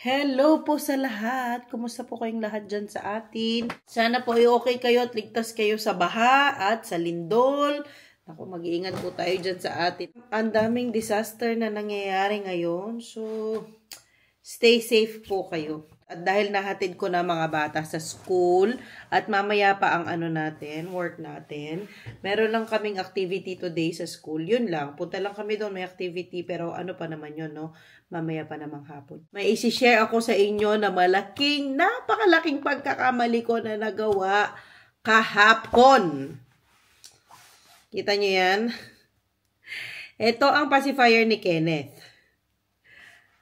Hello po sa lahat. Kumusta po kayong lahat dyan sa atin? Sana po ay okay kayo at ligtas kayo sa baha at sa lindol. Ako, mag-iingat po tayo dyan sa atin. Ang daming disaster na nangyayari ngayon. So, stay safe po kayo. At dahil nahatid ko na mga bata sa school at mamaya pa ang work natin, meron lang kaming activity today sa school. Yun lang. Punta lang kami doon, may activity, pero ano pa naman yun, no? Mamaya pa namang hapon. May isi-share ako sa inyo na napakalaking pagkakamali ko na nagawa kahapon. Kita nyo yan? Ito ang pacifier ni Kenneth.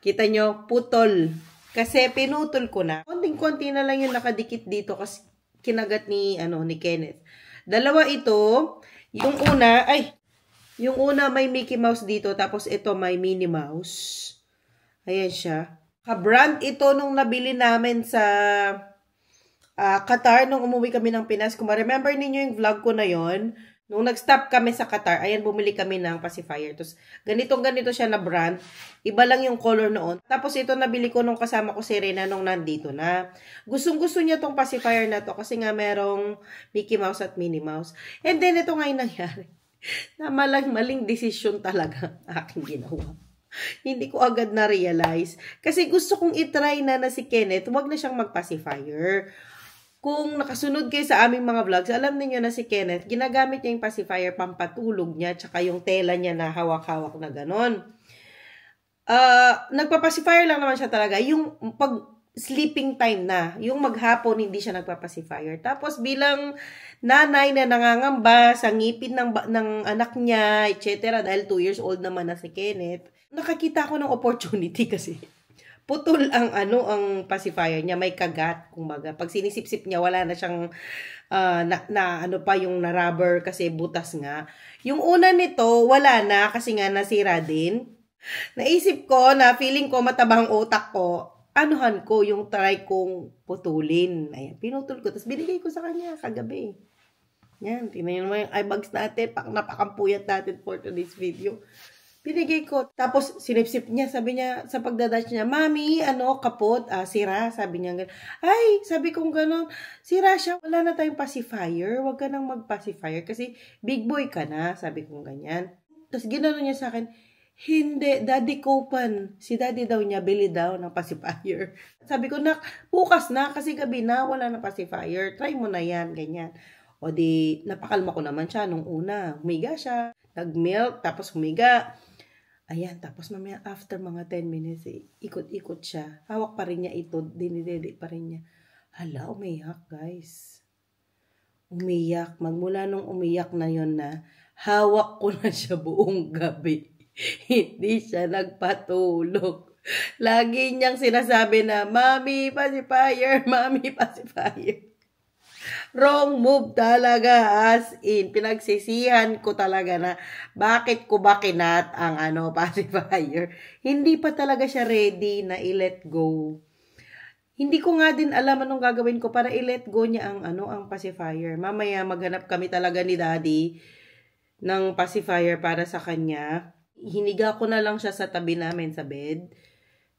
Kita nyo, putol. Kasi pinutol ko na. Konting-konti na lang yung nakadikit dito kasi kinagat ni Kenneth. Dalawa ito. Yung una may Mickey Mouse dito, tapos ito may Minnie Mouse. Ayan siya. Ka-brand ito nung nabili namin sa Qatar nung umuwi kami ng Pinas. Kung ma-remember ninyo yung vlog ko na yon, nung nag-stop kami sa Qatar, ayan, bumili kami ng pacifier. Tapos, ganito siya na brand. Iba lang yung color noon. Tapos, ito nabili ko nung kasama ko si Rena nung nandito na. Gustong-gusto niya tong pacifier na to kasi nga merong Mickey Mouse at Minnie Mouse. And then, ito nga yung nangyari. Na maling desisyon talaga aking ginawa. Hindi ko agad na-realize. Kasi gusto kong itry na si Kenneth, wag na siyang mag-pacifier. Kung nakasunod kayo sa aming mga vlogs, alam niyo na si Kenneth, ginagamit niya yung pacifier pampatulog niya, tsaka yung tela niya na hawak-hawak na ganon. Nagpa-pacifier lang naman siya talaga. Yung pag sleeping time na, yung maghapon, hindi siya nagpa-pacifier. Tapos bilang nanay na nangangamba sa ngipin ng anak niya, etc. Dahil 2 years old naman na si Kenneth, nakakita ko ng opportunity kasi putol ang pacifier niya, may kagat, kumbaga. Pag sinisip-sip niya, wala na siyang yung na rubber kasi butas nga. Yung una nito, wala na kasi nga nasira din. Naisip ko na feeling ko matabang utak ko, anuhan ko yung try kong putulin. Ayan, pinutol ko. Tapos binigay ko sa kanya kagabi. Yan, tingnan mo yung eyebags natin. Napakampuyat natin for today's video. Binigay ko. Tapos, sinipsip niya. Sabi niya, sa pagdadash niya, Mami, kapot, sira. Sabi niya, ay, sabi kong gano'n, sira siya. Wala na tayong pacifier. Huwag ka nang mag-pacifier kasi big boy ka na. Sabi kong ganyan. Tapos, ginano niya sa akin, hindi, Daddy Copan. Si Daddy daw niya, bili daw ng pacifier. Sabi ko, bukas na kasi gabi na, wala na pacifier. Try mo na yan, ganyan. O di, napakalma ko naman siya nung una. Humiga siya. Nag-milk, tapos humiga. Ayan, tapos mamaya after mga 10 minutes, ikot-ikot siya. Hawak pa rin niya ito, dinidede pa rin niya. Hala, umiyak, guys. Umiyak. Magmula nung umiyak na yon na, hawak ko na siya buong gabi. Hindi siya nagpatulog. Lagi niyang sinasabi na, Mami, pacifier, Mami, pacifier. Wrong move talaga, as in. Pinagsisihan ko talaga na bakit ko ba kinat ang pacifier. Hindi pa talaga siya ready na i-let go. Hindi ko nga din alam anong gagawin ko para i-let go niya ang pacifier. Mamaya maghanap kami talaga ni Daddy ng pacifier para sa kanya. Hiniga ko na lang siya sa tabi namin sa bed.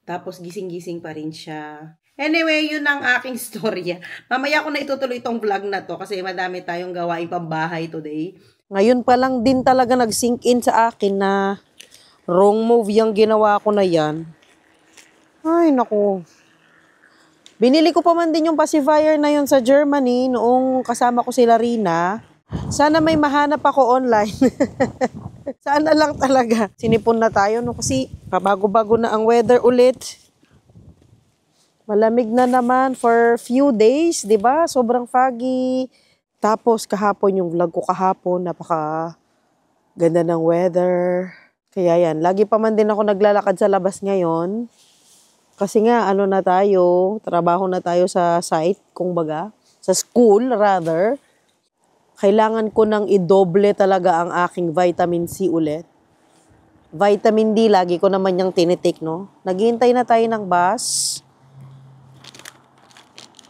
Tapos gising-gising pa rin siya. Anyway, yun ang aking storya. Mamaya ko na itutuloy itong vlog na to kasi madami tayong gawain pambahay today. Ngayon pa lang din talaga nag-sink in sa akin na wrong move yung ginawa ko na yan. Ay, naku. Binili ko pa man din yung pacifier na yun sa Germany noong kasama ko sila Rina. Sana may mahanap ako online. Sana lang talaga. Sinipon na tayo no kasi pabago-bago na ang weather ulit. Malamig na naman for few days, 'di ba? Sobrang foggy. Tapos kahapon yung vlog ko kahapon, napaka ganda ng weather. Kaya yan, lagi pa man din ako naglalakad sa labas ngayon. Kasi nga na tayo, trabaho na tayo sa site, kumbaga, sa school rather. Kailangan ko nang idoble talaga ang aking vitamin C ulit. Vitamin D, lagi ko naman yung tinitik, no? Naghihintay na tayo ng bus.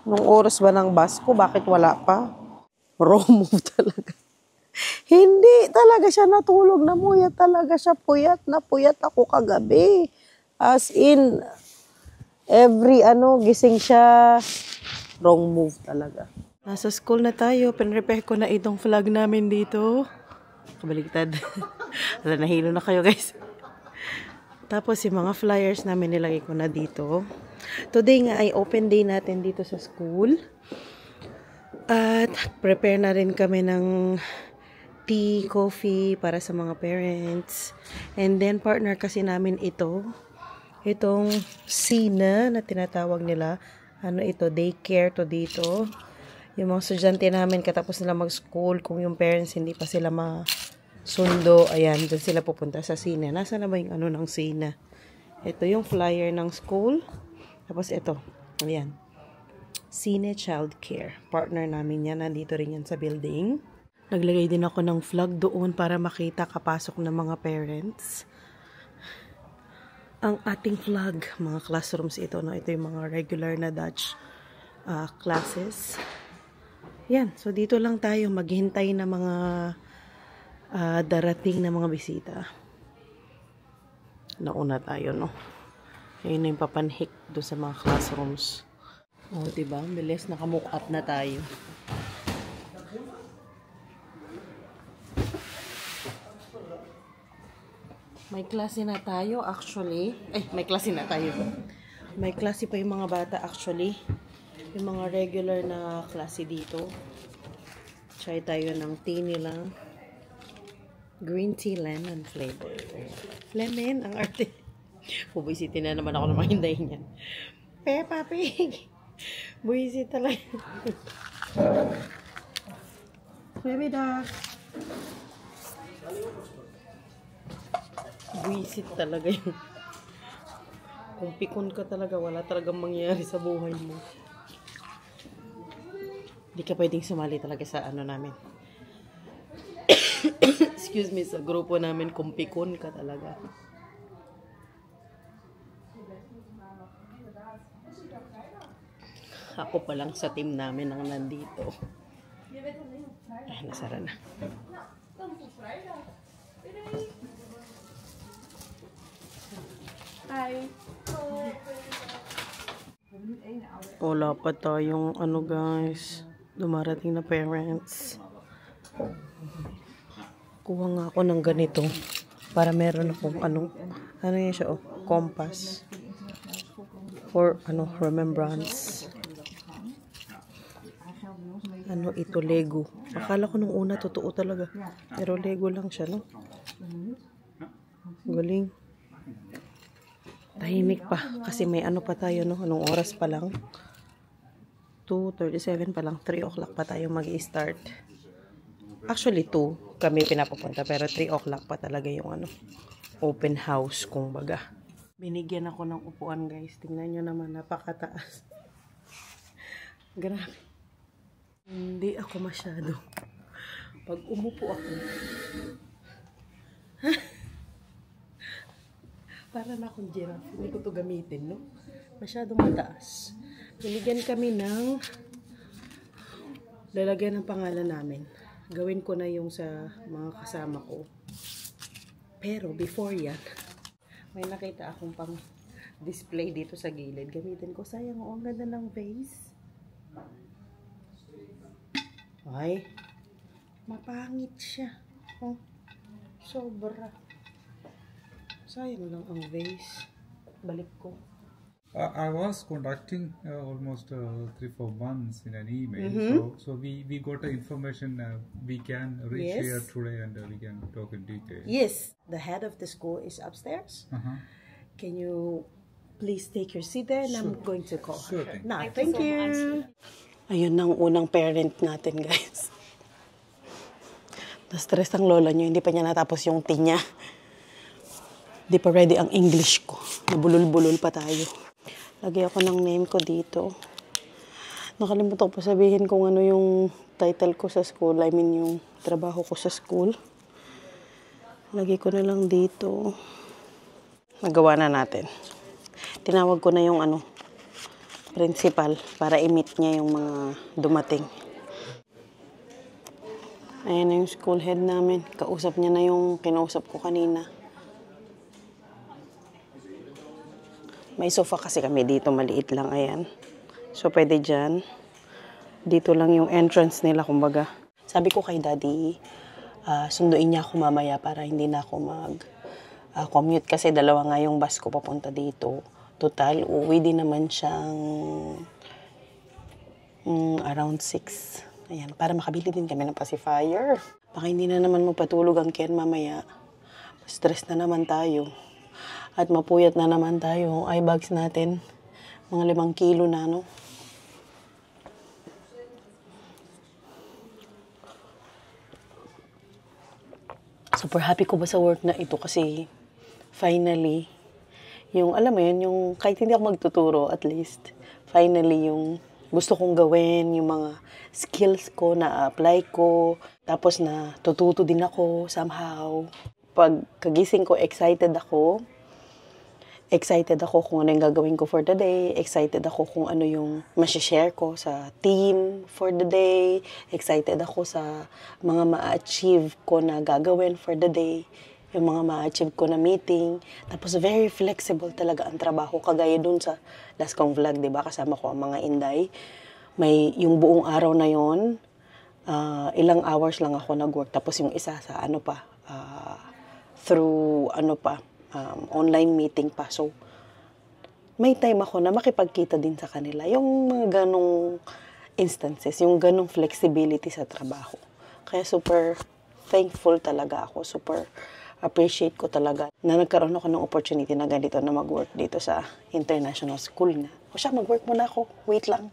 Nung oras ba ng bus ko, bakit wala pa? Wrong move talaga. Hindi talaga siya natulog, namuyat talaga siya, puyat na puyat ako kagabi. As in, Every gising siya. Wrong move talaga. Nasa school na tayo. Pinrepare ko na itong flag namin dito. Kabaligtad. Nahilo na kayo guys. Tapos yung mga flyers namin nilagay ko na dito. Today nga ay open day natin dito sa school. At prepare na rin kami ng tea, coffee para sa mga parents. And then partner kasi namin itong Sina na tinatawag nila. Daycare to dito. Yung mga estudyante namin katapos nila mag-school, kung yung parents hindi pa sila masundo, ayan, dun sila pupunta sa Sina. Nasa na ba yung ng Sina? Ito yung flyer ng school. Tapos ito, ayan. Sina Childcare. Partner namin yan. Nandito rin yan sa building. Naglagay din ako ng flag doon para makita kapasok ng mga parents. Ang ating flag, mga classrooms ito, no? Ito yung mga regular na Dutch classes. Yan, so dito lang tayo maghintay na mga darating na mga bisita. Nauna tayo, no? Ayun na yung papanhik doon sa mga classrooms. O, diba? Bilis, nakamook up na tayo. May klase na tayo actually. May klase na tayo. May klase pa yung mga bata actually. Yung mga regular na klase dito. Try tayo ng tea nila. Green tea lemon flavor. Lemon, ang arte. Bubisitin na naman ako na mahindayin yan. Peppa Pig. Buisit talaga. Baby dog. Buisit talaga yun. Kung pikon ka talaga, wala talagang mangyayari sa buhay mo. Hindi ka pwedeng sumali talaga sa namin. Excuse me, sa grupo namin, kung pikon ka talaga. Ako pa lang sa team namin ang nandito. Nasara na. Hi. Wala pa tayong guys. Dumarating na parents. Kuha nga ako ng ganito para meron akong yan siya compass for remembrance. Ito Lego. Akala ko nung una totoo talaga. Pero Lego lang siya, no? Galing. Tahimik pa. Kasi may pa tayo, no? Anong oras pa lang? 2:37 pa lang. 3 o'clock pa tayo mag-i-start. Actually, 2 kami pinapapunta. Pero 3 o'clock pa talaga yung open house, kung baga. Binigyan ako ng upuan, guys. Tingnan nyo naman, napakataas. Grabe. Hindi ako masyado. Pag umupo ako, para na akong giraffe. Hindi ko to gamitin, no? Masyadong mataas. Binigyan kami ng lalagyan ng pangalan namin. Gawin ko na yung sa mga kasama ko. Pero before yan, may nakita akong pang display dito sa gilid. Gamitin ko. Sayang, ang ganda ng vase. Ay, mapangit siya. Sobra. Sayang lang ang vase. Balik ko. I was conducting almost 3-4 months in an email. So we got the information we can reach here today and we can talk in detail. Yes, the head of the school is upstairs. Can you please take your seat there and I'm going to call her. Sure. Now, thank you. Ayun ang unang parent natin, guys. Na-stress ang lola niyo. Hindi pa niya natapos yung tea niya. Hindi pa ready ang English ko. Nabulol-bulol pa tayo. Lagay ako ng name ko dito. Nakalimutan ko pa sabihin kung ano yung title ko sa school. I mean, yung trabaho ko sa school. Lagay ko na lang dito. Nagawa na natin. Tinawag ko na yung principal para i-meet niya yung mga dumating. Ayan na yung school head namin. Kausap niya na yung kinausap ko kanina. May sofa kasi kami dito, maliit lang, ayan. So, pwede dyan. Dito lang yung entrance nila, kumbaga. Sabi ko kay Daddy, sunduin niya ako mamaya para hindi na ako mag-commute. Kasi dalawa nga yung bus ko papunta dito. Total, uwi din naman siyang around 6. Ayan, para makabili din kami ng pacifier. Baka hindi na naman magpatulog ang Ken mamaya. Stress na naman tayo. At mapuyat na naman tayo. Eye bags natin. Mga 5 kilo na, no? Super happy ko ba sa work na ito kasi finally, yung alam mo yun, yung kahit hindi ako magtuturo at least, finally yung gusto kong gawin, yung mga skills ko na apply ko, tapos na tututo din ako somehow. Pag kagising ko, excited ako kung ano yung gagawin ko for the day, excited ako kung ano yung masishare ko sa team for the day, excited ako sa mga ma-achieve ko na gagawin for the day, yung mga ma-achieve ko na meeting. Tapos very flexible talaga ang trabaho, kagaya dun sa last kong vlog, diba? Kasama ko ang mga Inday. May yung buong araw na yon, ilang hours lang ako nag-work. Tapos yung isa sa through online meeting pa. So, may time ako na makipagkita din sa kanila. Yung mga ganong instances, yung ganong flexibility sa trabaho. Kaya super thankful talaga ako. Super appreciate ko talaga na nagkaroon ako ng opportunity na ganito na mag-work dito sa international school na. O siya, mag-work muna ako. Wait lang.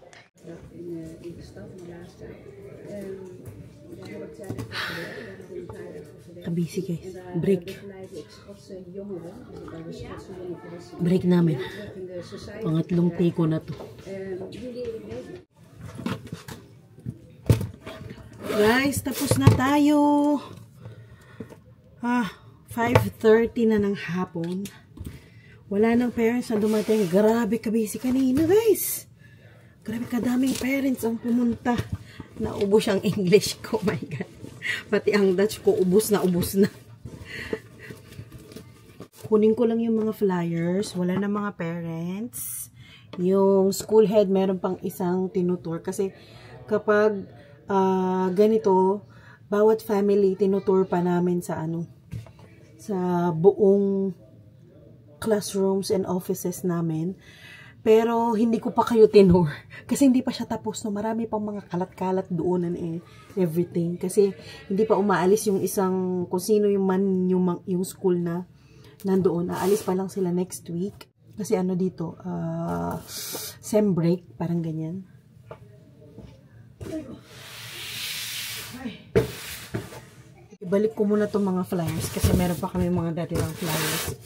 Kabisi guys. Break namin. Pangatlong tiko na to. Guys, tapos na tayo. 5:30 na ng hapon. Wala nang parents na dumating. Grabe kabisi kanina guys. Grabe kadaming parents ang pumunta. Naubos ang English ko. Oh my God. Pati ang Dutch ko, ubos na. Kunin ko lang yung mga flyers. Wala na mga parents. Yung school head, meron pang isang tinutour. Kasi kapag ganito, bawat family, tinutour pa namin sa sa buong classrooms and offices namin. Pero hindi ko pa kayo tinur. Kasi hindi pa siya tapos. No? Marami pang mga kalat-kalat doon and everything. Kasi hindi pa umaalis yung isang, kung sino yung school na nandoon. Aalis pa lang sila next week. Kasi dito, sem break, parang ganyan. Ibalik ko muna itong mga flyers. Kasi meron pa kami mga dating flyers.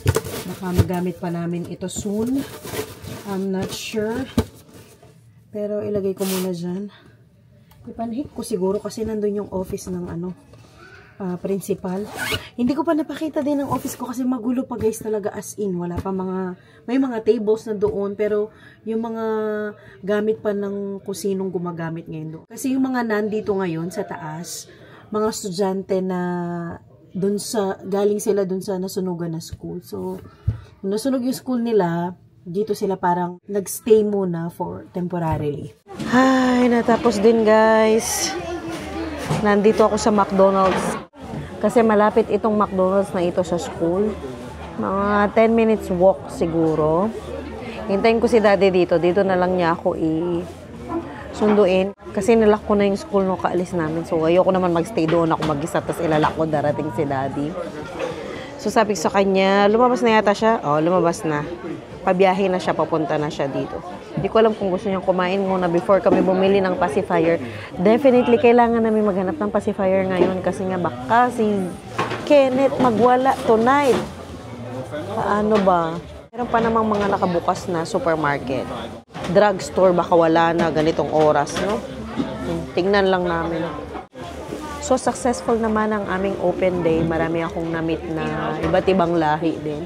Baka magamit pa namin ito soon. I'm not sure. Pero ilagay ko muna dyan. Ipanhik ko siguro kasi nandun yung office ng principal. Hindi ko pa napakita din ang office ko kasi magulo pa guys talaga as in. Wala pa may mga tables na doon pero yung mga gamit pa ng kung sinong gumagamit ngayon doon. Kasi yung mga nandito ngayon sa taas, mga estudyante na galing sila dun sa nasunugan na school. So, nasunog yung school nila, dito sila parang nagstay muna for temporarily. Ay, natapos din guys. Nandito ako sa McDonald's. Kasi malapit itong McDonald's na ito sa school. Mga 10 minutes walk siguro. Hintayin ko si Daddy dito. Dito na lang niya ako sunduin. Kasi nilak ko na yung school nung kaalis namin. So, ayoko naman magstay doon ako mag-isa. Tapos ilalak ko darating si Daddy. So, sabi ko sa kanya, lumabas na yata siya? Oo, lumabas na. Pabiyahe na siya, papunta na siya dito. Hindi ko alam kung gusto niyang kumain muna before kami bumili ng pacifier. Definitely, kailangan namin maghanap ng pacifier ngayon kasi nga baka si Kenneth magwala tonight. Paano ba? Meron pa namang mga nakabukas na supermarket. Drugstore, baka wala na ganitong oras, no? Tingnan lang namin. So, successful naman ang aming open day. Marami akong na-meet na iba't ibang lahi din.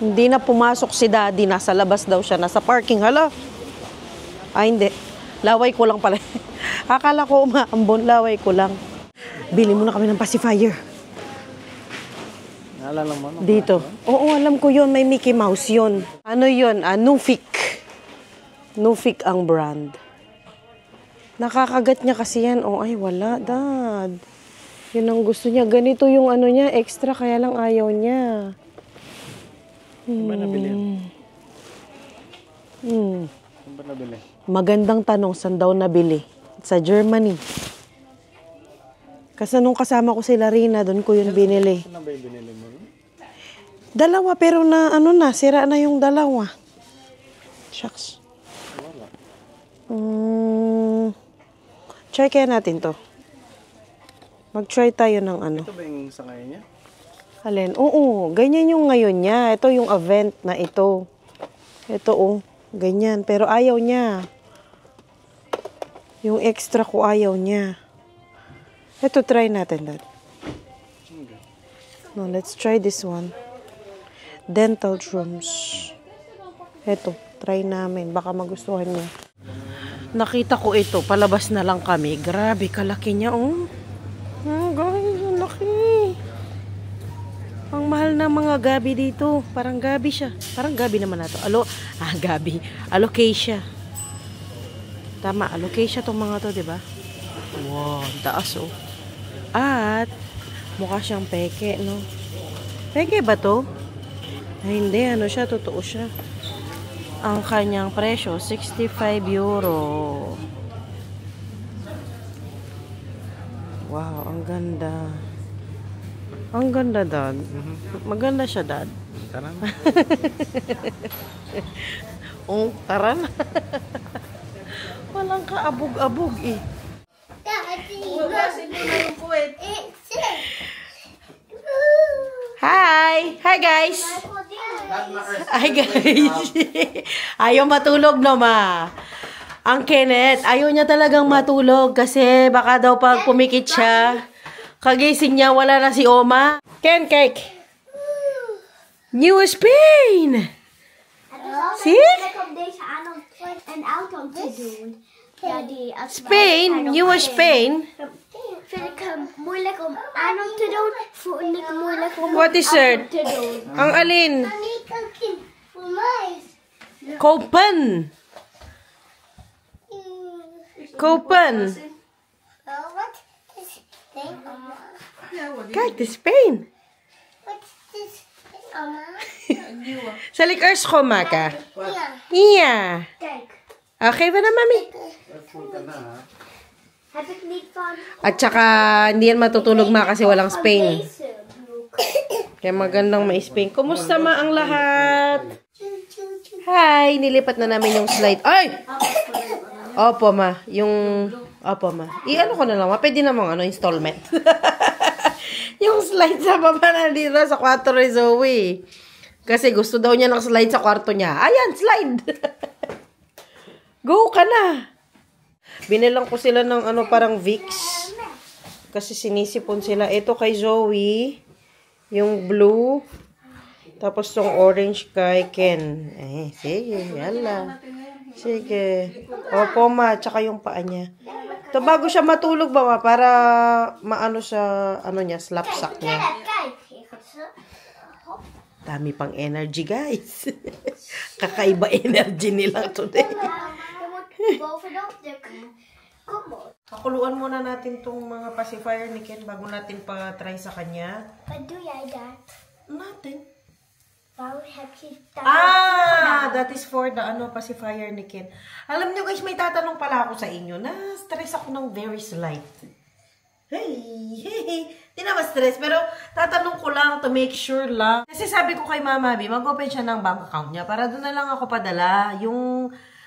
Hindi na pumasok si Daddy. Nasa labas daw siya. Nasa parking. Hala. Ay, hindi. Laway ko lang pala. Akala ko umaambon. Laway ko lang. Bili muna kami ng pacifier. Naalala mo? Dito. Oo, alam ko yun. May Mickey Mouse yun. Ano yun? Nufik. Nufik ang brand. Nakakagat niya kasi yan. Oh, ay, wala, Dad. Yun ang gusto niya. Ganito yung ano niya, extra, kaya lang ayaw niya. Saan ba nabili? Saan ba nabili? Magandang tanong, saan daw nabili? Sa Germany. Kasi nung kasama ko si Larina, doon ko yun binili. Saan ba yung binili mo? Dalawa, pero na, ano na, sira na yung dalawa. Shucks. Wala. Try kaya natin to. Mag-try tayo ng ano. Ito ba yung sa ngayon niya? Alin? Oo, ganyan yung ngayon niya. Ito yung event na ito. Ito, oh. Ganyan. Pero ayaw niya. Yung extra ko ayaw niya. Ito, try natin, Dad. No, let's try this one. Dental shrooms. Ito, try namin. Baka magustuhan niya. Nakita ko ito. Palabas na lang kami. Grabe, kalaki niya, oh. Oh, guys, ang laki. Ang mahal ng mga gabi dito. Parang gabi siya. Parang gabi naman na to. Gabi. Alocasia. Tama, alocasia tong mga to, di ba? Wow, taas, oh. At, mukha siyang peke, no? Peke ba to? Ay, hindi. Ano siya? Totoo siya. Ang kanyang presyo, 65 euro. Wow, ang ganda. Ang ganda, Dad. Maganda siya, Dad. Tara na. Oh, tara na. Walang kaabog-abog, eh. Hi! Hi, guys! Hi, guys! Ayaw matulog, no, ma? Ang Kenneth, ayaw niya talagang matulog kasi baka daw pag pumikit siya, kagising niya, wala na si Oma. Ken, cake! New Spain! See? Spain? New Spain? What is it? Ang alin? Copen. Copen. Kijk, de Spain. Zal ik eerst schoonmaken? Ja. Geef na, mami. At saka, hindi yan matutulog ma kasi walang Spain. Kaya magandang ma-Spain. Kumusta ma ang lahat? Hi! Nilipat na namin yung slide. Ay! Opo ma. Opo ma. I-ano ko na lang ma. Pwede namang installment. Yung slide sa baba na dito sa kwarto ni Zoe. Kasi gusto daw niya ng slide sa kwarto niya. Ayan, slide! Go ka na! Binilang ko sila ng parang Vicks. Kasi sinisipon sila. Ito kay Zoe. Yung blue. Tapos yung orange kay Ken. Sige. Yala. Sige. Opo ma. Tsaka yung paa niya. Ito bago siya matulog ba ma? Para maano sa slapsack niya. Dami pang energy guys. Kakaiba energy nila today. Pakuluan muna natin tong mga pacifier ni Ken bago natin pa-try sa kanya. What do I that? Nothing. That is for the pacifier ni Ken. Alam niyo guys, may tatanong pala ako sa inyo. Na-stress ako ng very slight. Hey. Di na ma-stress, pero tatanong ko lang to make sure lang. Kasi sabi ko kay Mama B, mag-open siya ng bank account niya para doon na lang ako padala.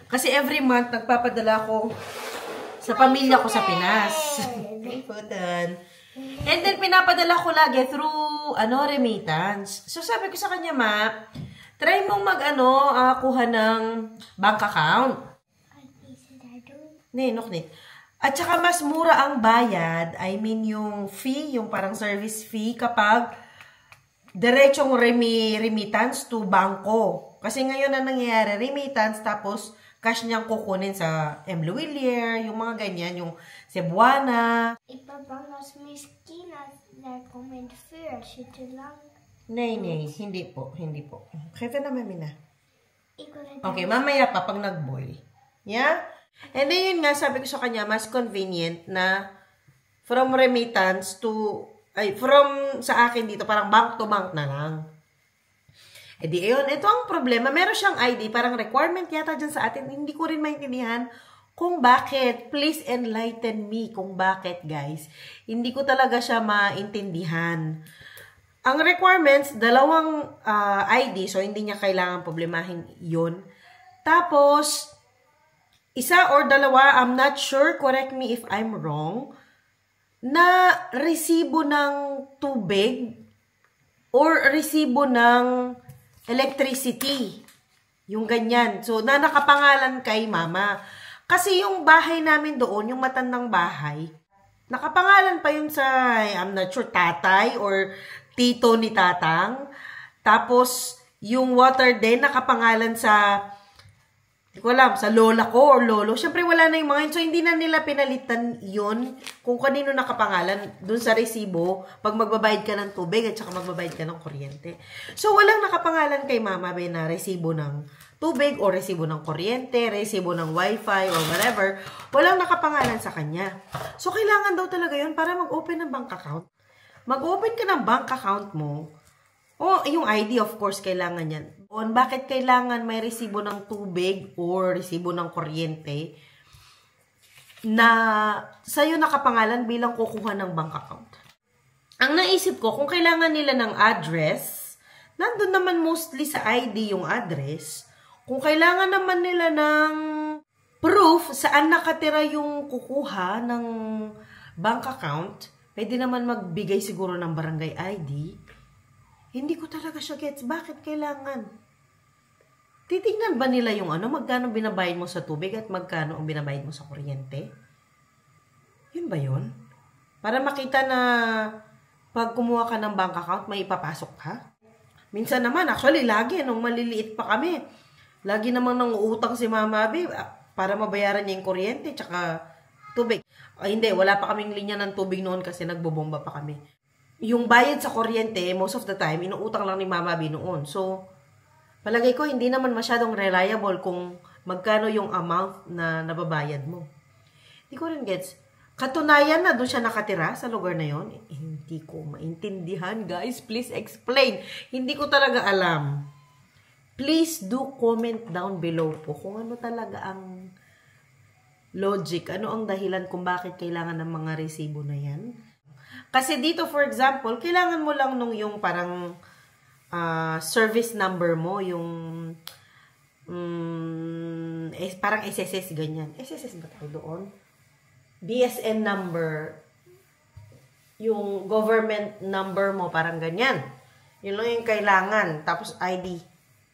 Kasi every month, nagpapadala ko sa pamilya ko sa Pinas. And then, pinapadala ko lagi through, remittance. So, sabi ko sa kanya, Ma, try mong kuha ng bank account. Noknit. At saka, mas mura ang bayad. I mean, yung fee, yung parang service fee, kapag diretsong remittance to bangko. Kasi ngayon na nangyayari, remittance, tapos, cash niyang kukunin sa M. Louillier, yung mga ganyan, yung Cebuana. Ipabang nas miskin at kommer inte för sig till land. Nay, hindi po. Kaya na, mami na. Ikaw na Okay, mamaya pa pag nag-boil. Yeah? And then yun nga, sabi ko sa kanya, mas convenient na from remittance to, from sa akin dito, parang bank to bank na lang. E di, ayun, ito ang problema. Meron siyang ID, parang requirement yata dyan sa atin. Hindi ko rin maintindihan kung bakit. Please enlighten me kung bakit, guys. Hindi ko talaga siya maintindihan. Ang requirements, 2 ID, so hindi niya kailangan problemahin yun. Tapos, 1 or 2, I'm not sure, correct me if I'm wrong, na resibo ng tubig or resibo ng electricity. Yung ganyan. So, na nakapangalan kay mama. Kasi yung bahay namin doon, yung matandang bahay, nakapangalan pa yun sa, I'm not sure, tatay or tito ni tatang. Tapos, yung water din, nakapangalan sa, hindi ko alam, sa lola ko or lolo. Siyempre, wala na yung mga yun. So, hindi na nila pinalitan yun kung kanino nakapangalan dun sa resibo pag magbabayad ka ng tubig at saka magbabayad ka ng kuryente. So, walang nakapangalan kay mama be na resibo ng tubig o resibo ng kuryente, resibo ng wifi or whatever. Walang nakapangalan sa kanya. So, kailangan daw talaga yun para mag-open ng bank account. Mag-open ka ng bank account mo. O, yung ID, of course, kailangan yan. Bakit kailangan may resibo ng tubig or resibo ng kuryente na sa'yo nakapangalan bilang kukuha ng bank account? Ang naisip ko, kung kailangan nila ng address, nandun naman mostly sa ID yung address. Kung kailangan naman nila ng proof saan nakatira yung kukuha ng bank account, pwede naman magbigay siguro ng barangay ID. Hindi ko talaga siya gets. Bakit kailangan? Titignan ba nila yung magkano binabayad mo sa tubig at magkano ang binabayad mo sa kuryente? Yun ba yun? Para makita na pag kumuha ka ng bank account, may ipapasok ka? Minsan naman, actually, lagi, nung maliliit pa kami, lagi namang nanguutang si Mama Abi para mabayaran niya yung kuryente tsaka tubig. Hindi, wala pa kaming linya ng tubig noon kasi nagbobomba pa kami. Yung bayad sa kuryente, most of the time, inuutang lang ni Mama B noon. So, palagay ko, hindi naman masyadong reliable kung magkano yung amount na nababayad mo. Hindi ko rin gets. Katunayan na doon siya nakatira sa lugar na yon. Hindi ko maintindihan, guys. Please explain. Hindi ko talaga alam. Please do comment down below po kung ano talaga ang logic. Ano ang dahilan kung bakit kailangan ng mga resibo na yan. Kasi dito, for example, kailangan mo lang nung yung parang service number mo, yung parang SSS, ganyan. SSS ba tayo doon? BSN number, yung government number mo, parang ganyan. Yun lang yung kailangan. Tapos ID.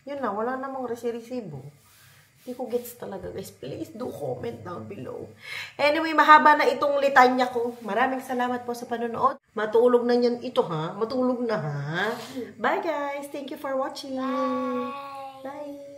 Yun na, wala namang resibo. Hindi ko gets talaga, guys. Please do comment down below. Anyway, mahaba na itong litanya ko. Maraming salamat po sa panonood. Matulog na yan ito, ha? Matulog na, ha? Bye, guys. Thank you for watching. Bye. Bye.